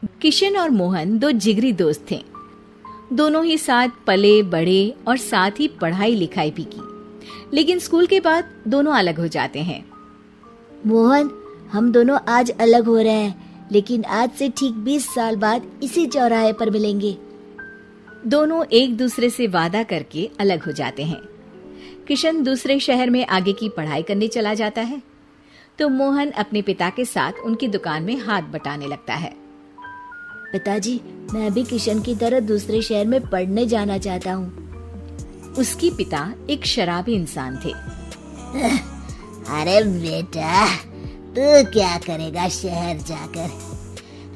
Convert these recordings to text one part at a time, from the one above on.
किशन और मोहन दो जिगरी दोस्त थे। दोनों ही साथ पले बड़े और साथ ही पढ़ाई लिखाई भी की, लेकिन स्कूल के बाद दोनों अलग हो जाते हैं। मोहन, हम दोनों आज अलग हो रहे हैं, लेकिन आज से ठीक 20 साल बाद इसी चौराहे पर मिलेंगे। दोनों एक दूसरे से वादा करके अलग हो जाते हैं। किशन दूसरे शहर में आगे की पढ़ाई करने चला जाता है, तो मोहन अपने पिता के साथ उनकी दुकान में हाथ बटाने लगता है। पिताजी, मैं भी किशन की तरह दूसरे शहर में पढ़ने जाना चाहता हूँ। उसके पिता एक शराबी इंसान थे। अरे बेटा, तू क्या करेगा शहर जाकर?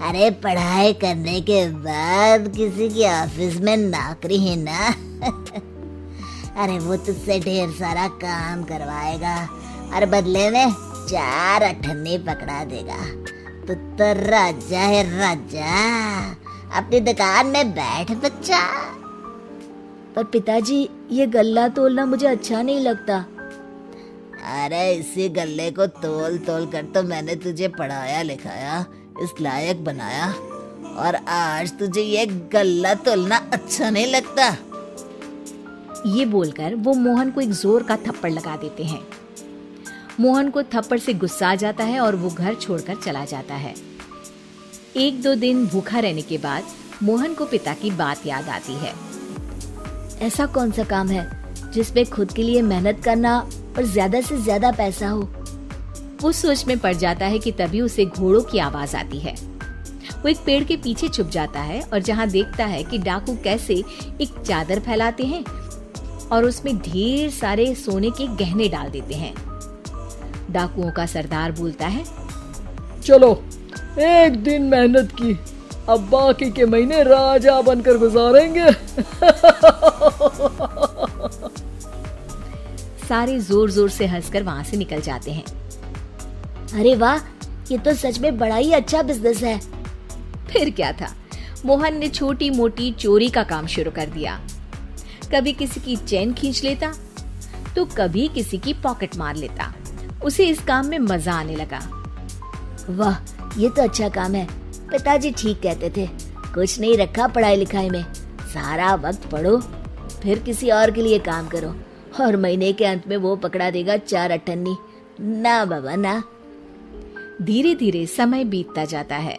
अरे पढ़ाई करने के बाद किसी के ऑफिस में नौकरी है ना। अरे वो तुझसे ढेर सारा काम करवाएगा और बदले में 4 अठन्नी पकड़ा देगा। तो राजा है राजा, अपनी दुकान में बैठ बच्चा। पर पिताजी, ये गल्ला तोलना मुझे अच्छा नहीं लगता। अरे इसी गल्ले को तोल तोल कर तो मैंने तुझे पढ़ाया लिखाया, इस लायक बनाया, और आज तुझे ये गल्ला तोलना अच्छा नहीं लगता। ये बोलकर वो मोहन को एक जोर का थप्पड़ लगा देते हैं। मोहन को थप्पड़ से गुस्सा आ जाता है और वो घर छोड़कर चला जाता है। 1-2 दिन भूखा रहने के बाद मोहन को पिता की बात याद आती है। ऐसा कौन सा काम है जिसमें खुद के लिए मेहनत करना और ज्यादा से ज्यादा पैसा हो? वो सोच में पड़ जाता है कि तभी उसे घोड़ों की आवाज आती है। वो एक पेड़ के पीछे छुप जाता है और जहाँ देखता है कि डाकू कैसे एक चादर फैलाते हैं और उसमें ढेर सारे सोने के गहने डाल देते हैं। डाकुओं का सरदार बोलता है, चलो, एक दिन मेहनत की, अब बाकी के महीने राजा बनकर गुजारेंगे। सारे जोर जोर से हंसकर वहाँ से निकल जाते हैं। अरे वाह, ये तो सच में बड़ा ही अच्छा बिजनेस है। फिर क्या था, मोहन ने छोटी मोटी चोरी का काम शुरू कर दिया। कभी किसी की चेन खींच लेता, तो कभी किसी की पॉकेट मार लेता। उसे इस काम में मजा आने लगा। वाह, ये तो अच्छा काम है। पिताजी ठीक कहते थे, कुछ नहीं रखा पढ़ाई लिखाई में, सारा वक्त पढ़ो, फिर किसी और के लिए काम करो, और महीने के अंत में वो पकड़ा देगा 4 अठन्नी। ना बाबा ना। धीरे धीरे समय बीतता जाता है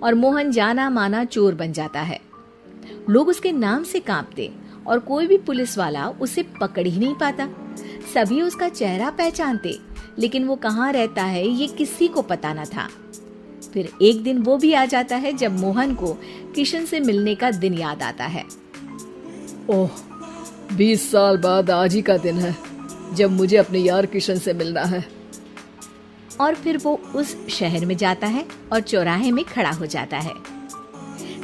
और मोहन जाना माना चोर बन जाता है। लोग उसके नाम से कांपते और कोई भी पुलिस वाला उसे पकड़ ही नहीं पाता। सभी उसका चेहरा पहचानते, लेकिन वो कहाँ रहता है ये किसी को पता न था। फिर एक दिन वो भी आ जाता है जब मोहन को किशन से मिलने का दिन याद आता है। ओह, 20 साल बाद आज ही का दिन है जब मुझे अपने यार किशन से मिलना है। और फिर वो उस शहर में जाता है और चौराहे में खड़ा हो जाता है।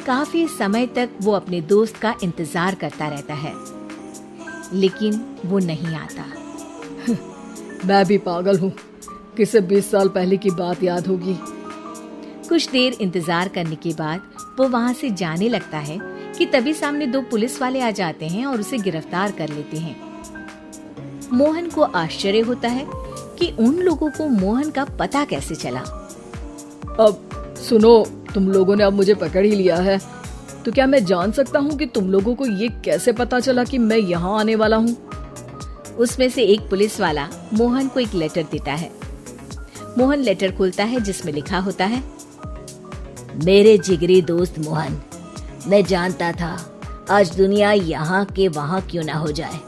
काफी समय तक वो अपने दोस्त का इंतजार करता रहता है, लेकिन वो नहीं आता। मैं भी पागल हूँ, किसे 20 साल पहले की बात याद होगी। कुछ देर इंतजार करने के बाद वो वहाँ से जाने लगता है कि तभी सामने 2 पुलिस वाले आ जाते हैं और उसे गिरफ्तार कर लेते हैं। मोहन को आश्चर्य होता है कि उन लोगों को मोहन का पता कैसे चला। अब सुनो, तुम लोगों ने अब मुझे पकड़ ही लिया है, तो क्या मैं जान सकता हूँ कि तुम लोगों को ये कैसे पता चला कि मैं यहाँ आने वाला हूँ? उसमें से एक पुलिस वाला मोहन को एक लेटर देता है। मोहन लेटर खोलता है जिसमें लिखा होता है, मेरे जिगरी दोस्त मोहन, मैं जानता था आज दुनिया यहाँ के वहाँ क्यों ना हो जाए,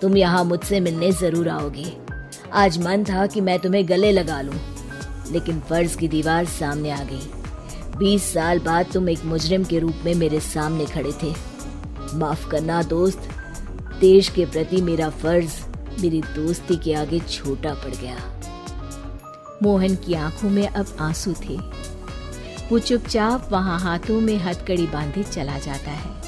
तुम यहाँ मुझसे मिलने जरूर आओगे। आज मन था कि मैं तुम्हें गले लगा लूं, लेकिन फर्ज की दीवार सामने आ गई। 20 साल बाद तुम एक मुजरिम के रूप में मेरे सामने खड़े थे। माफ करना दोस्त, देश के प्रति मेरा फर्ज मेरी दोस्ती के आगे छोटा पड़ गया। मोहन की आंखों में अब आंसू थे। वो चुपचाप वहां हाथों में हथकड़ी बांधे चला जाता है।